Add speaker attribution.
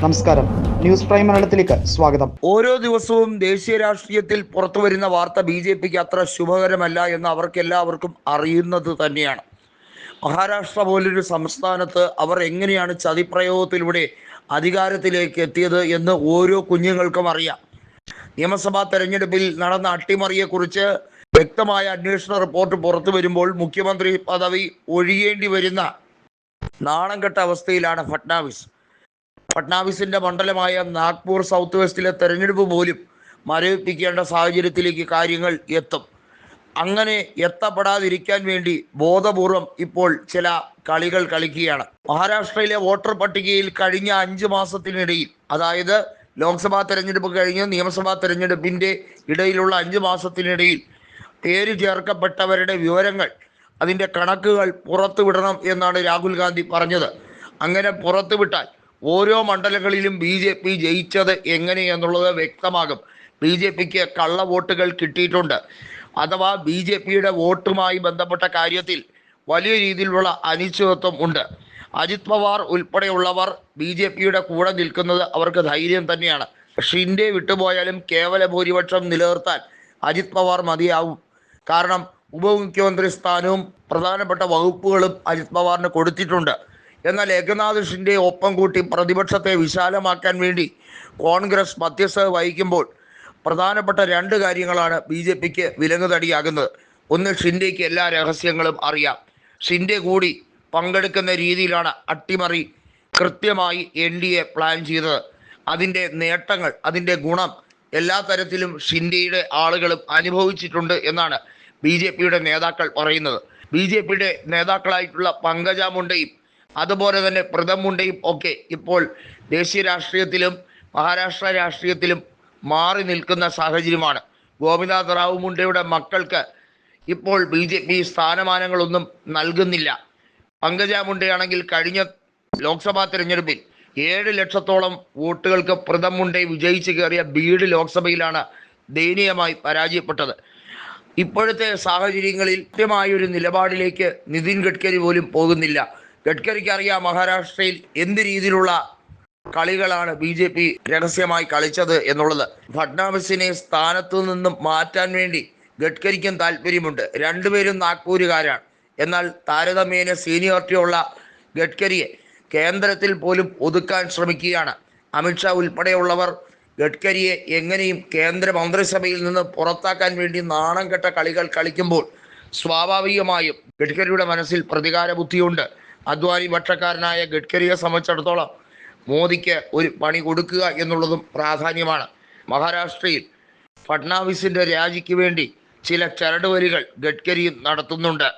Speaker 1: നമസ്കാരം, news prime മലയാളത്തിലേക്ക് സ്വാഗതം.
Speaker 2: ഓരോ ദിവസവും ദേശീയ രാഷ്ട്രീയത്തിൽ പുറത്തു വരുന്ന വാർത്ത ബി.ജെ.പിക്ക് അത്ര ശുഭകരമല്ല എന്ന് അവർക്കെല്ലാവർക്കും അറിയുന്നത് തന്നെയാണ്. മഹാരാഷ്ട്ര പോലൊരു സംസ്ഥാനത്ത് അവർ എങ്ങനെയാണ് ചതിപ്രയോഗത്തിലൂടെ അധികാരത്തിലേക്ക് എത്തിയത് എന്ന് ഓരോ കുഞ്ഞുങ്ങൾക്കും അറിയാം. നിയമസഭാ തെരഞ്ഞെടുപ്പിൽ നടന്ന അട്ടിമറിയെക്കുറിച്ച് വ്യക്തമായ അന്വേഷണ റിപ്പോർട്ട് പുറത്തു വരുമ്പോൾ മുഖ്യമന്ത്രി പദവി ഒഴിയേണ്ടി വരുന്ന നാണംകെട്ട അവസ്ഥയിലാണ് ഫട്നാവിസിന്റെ മണ്ഡലമായ നാഗ്പൂർ സൗത്ത് വെസ്റ്റിലെ തെരഞ്ഞെടുപ്പ് പോലും മരവിപ്പിക്കേണ്ട സാഹചര്യത്തിലേക്ക് കാര്യങ്ങൾ എത്തും. അങ്ങനെ എത്തപ്പെടാതിരിക്കാൻ വേണ്ടി ബോധപൂർവം ഇപ്പോൾ ചില കളികൾ കളിക്കുകയാണ്. മഹാരാഷ്ട്രയിലെ വോട്ടർ പട്ടികയിൽ കഴിഞ്ഞ 5 മാസത്തിനിടയിൽ, അതായത് ലോക്സഭാ തെരഞ്ഞെടുപ്പ് കഴിഞ്ഞ് നിയമസഭാ തെരഞ്ഞെടുപ്പിൻ്റെ ഇടയിലുള്ള 5 മാസത്തിനിടയിൽ പേര് ചേർക്കപ്പെട്ടവരുടെ വിവരങ്ങൾ, അതിൻ്റെ കണക്കുകൾ പുറത്തുവിടണം എന്നാണ് രാഹുൽ ഗാന്ധി പറഞ്ഞത്. അങ്ങനെ പുറത്തുവിട്ടാൽ ഓരോ മണ്ഡലങ്ങളിലും ബി.ജെ.പി ജയിച്ചത് എങ്ങനെയെന്നുള്ളത് വ്യക്തമാകും. ബി.ജെ.പിക്ക് കള്ള വോട്ടുകൾ കിട്ടിയിട്ടുണ്ട്, അഥവാ ബി.ജെ.പിയുടെ വോട്ടുമായി ബന്ധപ്പെട്ട കാര്യത്തിൽ വലിയ രീതിയിലുള്ള അനിശ്ചിതത്വം ഉണ്ട്. അജിത് പവാർ ഉൾപ്പെടെയുള്ളവർ ബി.ജെ.പിയുടെ കൂടെ നിൽക്കുന്നത് അവർക്ക് ധൈര്യം തന്നെയാണ്. ഷിൻഡെ വിട്ടുപോയാലും കേവല ഭൂരിപക്ഷം നിലനിർത്താൻ അജിത് പവാർ മതിയാവും. കാരണം ഉപമുഖ്യമന്ത്രി സ്ഥാനവും പ്രധാനപ്പെട്ട വകുപ്പുകളും അജിത് പവാറിന് കൊടുത്തിട്ടുണ്ട്. എന്നാൽ ഏകനാഥ് ഷിൻഡെ ഒപ്പം കൂട്ടി പ്രതിപക്ഷത്തെ വിശാലമാക്കാൻ വേണ്ടി കോൺഗ്രസ് മധ്യസ്ഥത വഹിക്കുമ്പോൾ പ്രധാനപ്പെട്ട 2 കാര്യങ്ങളാണ് ബി.ജെ.പിക്ക് വിലങ്ങുതടിയാകുന്നത്. ഒന്ന്, ഷിൻഡെയ്ക്ക് എല്ലാ രഹസ്യങ്ങളും അറിയാം. ഷിൻഡെ കൂടി പങ്കെടുക്കുന്ന രീതിയിലാണ് അട്ടിമറി കൃത്യമായി NDA പ്ലാൻ ചെയ്തത്. അതിൻ്റെ നേട്ടങ്ങൾ, അതിൻ്റെ ഗുണം എല്ലാ തരത്തിലും ഷിൻഡെയുടെ ആളുകളും അനുഭവിച്ചിട്ടുണ്ട് എന്നാണ് ബി.ജെ.പിയുടെ നേതാക്കൾ പറയുന്നത്. ബി.ജെ.പിയുടെ നേതാക്കളായിട്ടുള്ള പങ്കജ മുണ്ടയും അതുപോലെ തന്നെ പ്രഥം മുണ്ടയും ഒക്കെ ഇപ്പോൾ ദേശീയ രാഷ്ട്രീയത്തിലും മഹാരാഷ്ട്ര രാഷ്ട്രീയത്തിലും മാറി നിൽക്കുന്ന സാഹചര്യമാണ്. ഗോപിനാഥ് റാവു മുണ്ടയുടെ മക്കൾക്ക് ഇപ്പോൾ ബി.ജെ.പി സ്ഥാനമാനങ്ങളൊന്നും നൽകുന്നില്ല. പങ്കജ മുണ്ടയാണെങ്കിൽ കഴിഞ്ഞ ലോക്സഭാ തെരഞ്ഞെടുപ്പിൽ 7 ലക്ഷത്തോളം വോട്ടുകൾക്ക് പ്രഥം മുണ്ടെ വിജയിച്ച് കയറിയ ബീഡ് ലോക്സഭയിലാണ് ദയനീയമായി പരാജയപ്പെട്ടത്. ഇപ്പോഴത്തെ സാഹചര്യങ്ങളിൽ കൃത്യമായൊരു നിലപാടിലേക്ക് നിതിൻ ഗഡ്കരി പോലും പോകുന്നില്ല. ഗഡ്കരിക്ക് അറിയാം മഹാരാഷ്ട്രയിൽ എന്ത് രീതിയിലുള്ള കളികളാണ് ബി.ജെ.പി രഹസ്യമായി കളിച്ചത് എന്നുള്ളത്. ഫട്നാവിസിനെ സ്ഥാനത്തു നിന്നും മാറ്റാൻ വേണ്ടി ഗഡ്കരിക്കും താല്പര്യമുണ്ട്. രണ്ടുപേരും നാഗ്പൂരുകാരാണ്. എന്നാൽ താരതമ്യേന സീനിയോറിറ്റിയുള്ള ഗഡ്കരിയെ കേന്ദ്രത്തിൽ പോലും ഒതുക്കാൻ ശ്രമിക്കുകയാണ്. അമിത്ഷാ ഉൾപ്പെടെയുള്ളവർ ഗഡ്കരിയെ എങ്ങനെയും കേന്ദ്ര മന്ത്രിസഭയിൽ നിന്ന് പുറത്താക്കാൻ വേണ്ടി നാണം കെട്ട കളികൾ കളിക്കുമ്പോൾ സ്വാഭാവികമായും ഗഡ്കരിയുടെ മനസ്സിൽ പ്രതികാര ബുദ്ധിയുണ്ട്. അദ്വാനി പക്ഷക്കാരനായ ഗഡ്കരിയെ സംബന്ധിച്ചിടത്തോളം മോദിക്ക് ഒരു പണി കൊടുക്കുക എന്നുള്ളതും പ്രാധാന്യമാണ്. മഹാരാഷ്ട്രയിൽ ഫട്നാവിസിൻ്റെ രാജിക്ക് വേണ്ടി ചില ചരടുവലികൾ ഗഡ്കരിയും നടത്തുന്നുണ്ട്.